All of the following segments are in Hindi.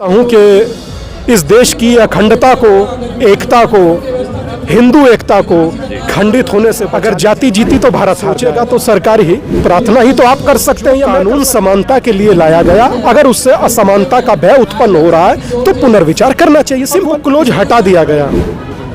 हूं कि इस देश की अखंडता को, एकता को, हिंदू एकता को खंडित होने से अगर जाति जीती तो भारत सोचेगा तो सरकार ही, प्रार्थना ही तो आप कर सकते हैं। कानून समानता के लिए लाया गया, अगर उससे असमानता का भय उत्पन्न हो रहा है तो पुनर्विचार करना चाहिए। सिंपल क्लोज हटा दिया गया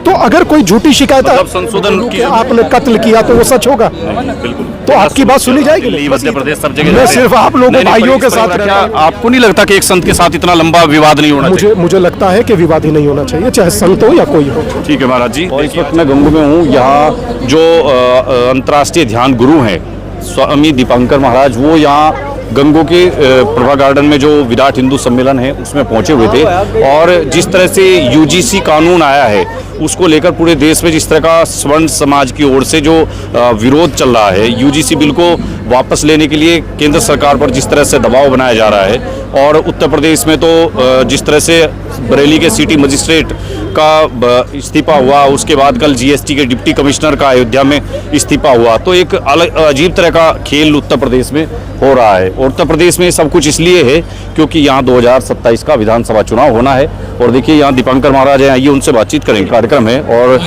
तो अगर कोई झूठी शिकायत संशोधन की आपने कत्ल किया तो वो सच होगा, बिल्कुल। तो आपकी बात सुनी जाएगी। मध्य प्रदेश सब जगह मैं सिर्फ आप लोगों भाइयों के साथ रहता हूं। आपको नहीं लगता कि एक संत के साथ इतना लंबा विवाद नहीं होना चाहिए? मुझे लगता है कि विवाद ही नहीं होना चाहिए, चाहे संत हो या कोई हो। ठीक है महाराज जी। इस वक्त मैं गंगू में हूँ। यहाँ जो अंतर्राष्ट्रीय ध्यान गुरु हैं स्वामी दीपांकर महाराज, वो यहाँ गंगो के प्रभा गार्डन में जो विराट हिंदू सम्मेलन है उसमें पहुंचे हुए थे। और जिस तरह से यूजीसी कानून आया है उसको लेकर पूरे देश में जिस तरह का स्वर्ण समाज की ओर से जो विरोध चल रहा है, यूजीसी बिल को वापस लेने के लिए केंद्र सरकार पर जिस तरह से दबाव बनाया जा रहा है, और उत्तर प्रदेश में तो जिस तरह से बरेली के सिटी मजिस्ट्रेट का इस्तीफा हुआ, उसके बाद कल जीएसटी के डिप्टी कमिश्नर का अयोध्या में इस्तीफा हुआ, तो एक अलग अजीब तरह का खेल उत्तर प्रदेश में हो रहा है। और उत्तर प्रदेश में सब कुछ इसलिए है क्योंकि यहाँ 2027 का विधानसभा चुनाव होना है। और देखिए यहाँ दीपांकर महाराज हैं, आइए उनसे बातचीत करेंगे। कार्यक्रम है और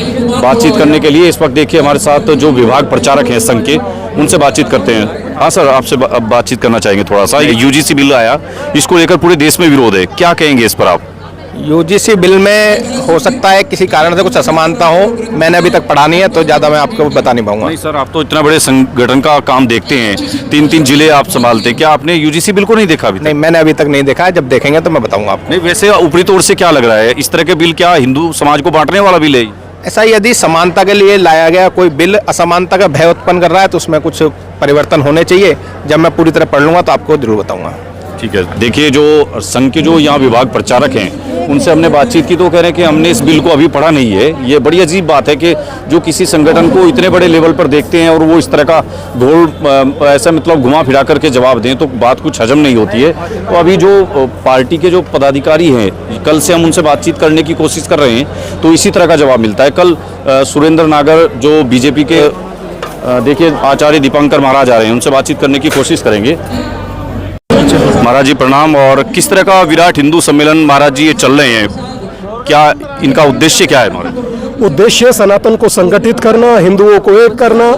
बातचीत करने के लिए इस वक्त देखिए हमारे साथ जो विभाग प्रचारक हैं संघ के, उनसे बातचीत करते हैं। हाँ सर, आपसे बातचीत करना चाहेंगे थोड़ा सा। यूजीसी बिल आया, इसको लेकर पूरे देश में विरोध है, क्या कहेंगे इस पर आप? यूजीसी बिल में हो सकता है किसी कारण से कुछ असमानता हो, मैंने अभी तक पढ़ा नहीं है तो ज़्यादा मैं आपको बता नहीं पाऊंगा। नहीं सर, आप तो इतना बड़े संगठन का काम देखते हैं, 3-3 जिले आप संभालते हैं, क्या आपने यूजीसी बिल को नहीं देखा अभी तक? नहीं, मैंने अभी तक नहीं देखा है, जब देखेंगे तो मैं बताऊंगा आपको। नहीं, वैसे ऊपरी तौर से क्या लग रहा है, इस तरह के बिल क्या हिंदू समाज को बांटने वाला बिल है? ऐसा यदि समानता के लिए लाया गया कोई बिल असमानता का भय उत्पन्न कर रहा है तो उसमें कुछ परिवर्तन होने चाहिए। जब मैं पूरी तरह पढ़ लूंगा तो आपको जरूर बताऊंगा। ठीक है। देखिए जो संघ के जो यहाँ विभाग प्रचारक हैं उनसे हमने बातचीत की तो कह रहे हैं कि हमने इस बिल को अभी पढ़ा नहीं है। ये बड़ी अजीब बात है कि जो किसी संगठन को इतने बड़े लेवल पर देखते हैं और वो इस तरह का घोल ऐसा मतलब घुमा फिरा करके जवाब दें तो बात कुछ हजम नहीं होती है। तो अभी जो पार्टी के जो पदाधिकारी हैं, कल से हम उनसे बातचीत करने की कोशिश कर रहे हैं तो इसी तरह का जवाब मिलता है। कल सुरेंद्र नागर जो बीजेपी के देखिए आचार्य दीपांकर महाराज आ रहे हैं, उनसे बातचीत करने की कोशिश करेंगे। महाराज जी प्रणाम। और किस तरह का विराट हिंदू सम्मेलन महाराज जी ये चल रहे हैं, क्या इनका उद्देश्य क्या है? महाराज उद्देश्य सनातन को संगठित करना, हिंदुओं को एक करना,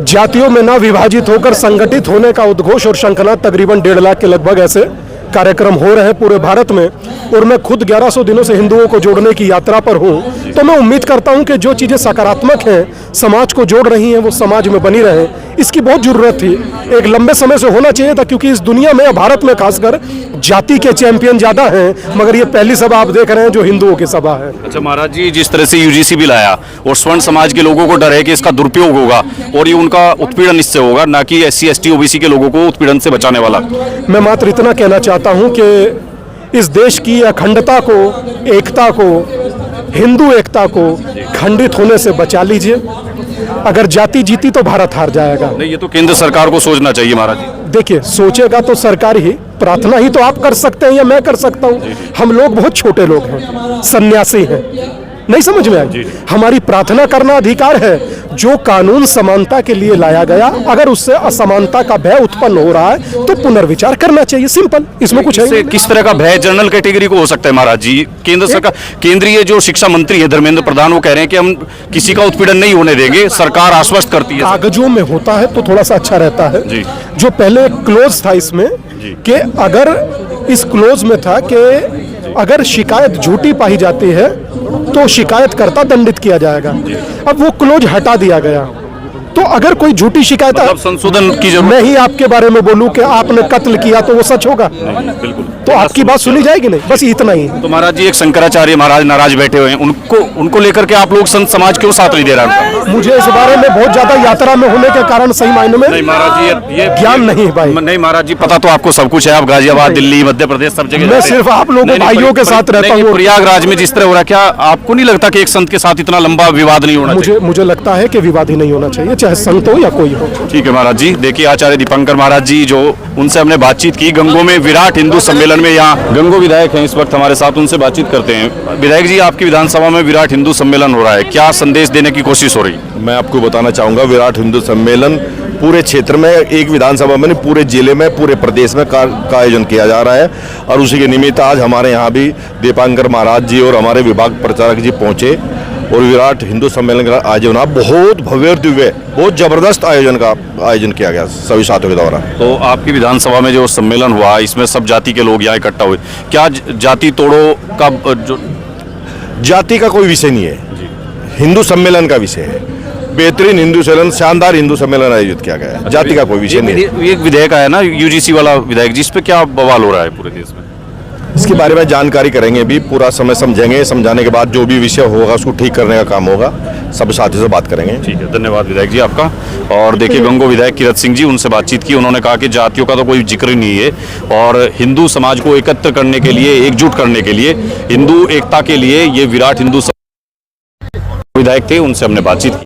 जातियों में ना विभाजित होकर संगठित होने का उद्घोष और शंखनाद। तकरीबन 1.5 लाख के लगभग ऐसे कार्यक्रम हो रहे हैं पूरे भारत में। और मैं खुद 1100 दिनों से हिंदुओं को जोड़ने की यात्रा पर हूं, तो मैं उम्मीद करता हूं कि जो चीज़ें सकारात्मक हैं, समाज को जोड़ रही हैं, वो समाज में बनी रहे। इसकी बहुत ज़रूरत थी, एक लंबे समय से होना चाहिए था, क्योंकि इस दुनिया में, भारत में खासकर, जाति के चैंपियन ज़्यादा हैं, मगर ये पहली सभा आप देख रहे हैं जो हिंदुओं की सभा है। अच्छा महाराज जी, जिस तरह से यूजीसी बिल आया और स्वर्ण समाज के लोगों को डर है कि इसका दुरुपयोग होगा और ये उनका उत्पीड़न इससे होगा, ना कि SC ST OBC के लोगों को उत्पीड़न से बचाने वाला। मैं मात्र इतना कहना चाहता हूं कि इस देश की अखंडता को, एकता को, हिंदू एकता को खंडित होने से बचा लीजिए। अगर जाति जीती तो भारत हार जाएगा। नहीं, ये तो केंद्र सरकार को सोचना चाहिए महाराज जी। देखिए, सोचेगा तो सरकार ही, प्रार्थना ही तो आप कर सकते हैं या मैं कर सकता हूं। हम लोग बहुत छोटे लोग हैं, सन्यासी हैं, नहीं समझ में आई? हमारी प्रार्थना करना अधिकार है। जो कानून समानता के लिए लाया गया, अगर उससे असमानता का भय उत्पन्न हो रहा है तो पुनर्विचार करना चाहिए। सिंपल, इसमें कुछ है। किस तरह का भय जनरल कैटेगरी को हो सकता है महाराज जी? केंद्र सरकार, केंद्रीय जो शिक्षा मंत्री है धर्मेंद्र प्रधान, वो कह रहे हैं कि हम किसी का उत्पीड़न नहीं होने देंगे, सरकार आश्वस्त करती है। कागजों में होता है तो थोड़ा सा अच्छा रहता है जी। जो पहले क्लोज था इसमें कि अगर इस क्लोज में था कि अगर शिकायत झूठी पाई जाती है तो शिकायतकर्ता दंडित किया जाएगा। अब वो क्लोज हटा दिया गया, तो अगर कोई झूठी शिकायत, मतलब संशोधन की जरूरत। मैं ही आपके बारे में बोलूं कि आपने कत्ल किया तो वो सच होगा? बिल्कुल। तो आपकी बात सुनी जाएगी नहीं, बस इतना ही। तो महाराज जी, एक शंकराचार्य महाराज नाराज बैठे हुए हैं, उनको लेकर के आप लोग संत समाज क्यों साथ नहीं दे रहा है? मुझे इस बारे में बहुत ज्यादा यात्रा में होने के कारण सही मायने में नहीं महाराज जी, ये ज्ञान नहीं है भाई। नहीं महाराज जी, पता तो आपको सब कुछ है, आप गाजियाबाद, दिल्ली, मध्य प्रदेश सब जगह। मैं सिर्फ आप लोगों भाइयों के साथ रहता हूँ। प्रयागराज में जिस तरह हो रहा, क्या आपको नहीं लगता कि एक संत के साथ इतना लंबा विवाद नहीं होना चाहिए? मुझे लगता है कि विवाद ही नहीं होना चाहिए, चाहे संत हो या कोई हो। ठीक है महाराज जी। देखिए आचार्य दीपांकर महाराज जी, जो उनसे हमने बातचीत की गंगो में विराट हिंदू सम्मेलन में, यहाँ गंगो विधायक हैं इस वक्त हमारे साथ, उनसे बातचीत करते हैं। विधायक जी, आपकी विधानसभा में विराट हिंदू सम्मेलन हो रहा है, क्या संदेश देने की कोशिश हो रही है? मैं आपको बताना चाहूँगा, विराट हिंदू सम्मेलन पूरे क्षेत्र में, एक विधानसभा में नहीं, पूरे जिले में, पूरे प्रदेश में का आयोजन किया जा रहा है। और उसी के निमित्त आज हमारे यहाँ भी दीपांकर महाराज जी और हमारे विभाग प्रचारक जी पहुँचे और विराट हिंदू सम्मेलन का आयोजन बहुत भव्य और दिव्य, बहुत जबरदस्त आयोजन किया गया सभी साथियों के द्वारा। तो आपकी विधानसभा में जो सम्मेलन हुआ, इसमें सब जाति के लोग यहाँ इकट्ठा हुए, क्या जाति तोड़ो का जो जाति का कोई विषय नहीं है, हिंदू सम्मेलन का विषय है। बेहतरीन हिंदू सम्मेलन, शानदार हिंदू सम्मेलन आयोजित किया गया है, जाति का कोई विषय नहीं है। एक विधेयक आया ना यूजीसी वाला विधेयक, जिस पे क्या बवाल हो रहा है पूरे देश में? इसके बारे में जानकारी करेंगे, भी पूरा समय समझेंगे, समझाने के बाद जो भी विषय होगा उसको ठीक करने का काम होगा, सब साथियों से बात करेंगे। ठीक है, धन्यवाद विधायक जी आपका। और देखिए गंगो विधायक किरत सिंह जी, उनसे बातचीत की, उन्होंने कहा कि जातियों का तो कोई जिक्र नहीं है और हिंदू समाज को एकत्र करने के लिए, एकजुट करने के लिए, हिंदू एकता के लिए ये विराट हिंदू विधायक थे, उनसे हमने बातचीत की।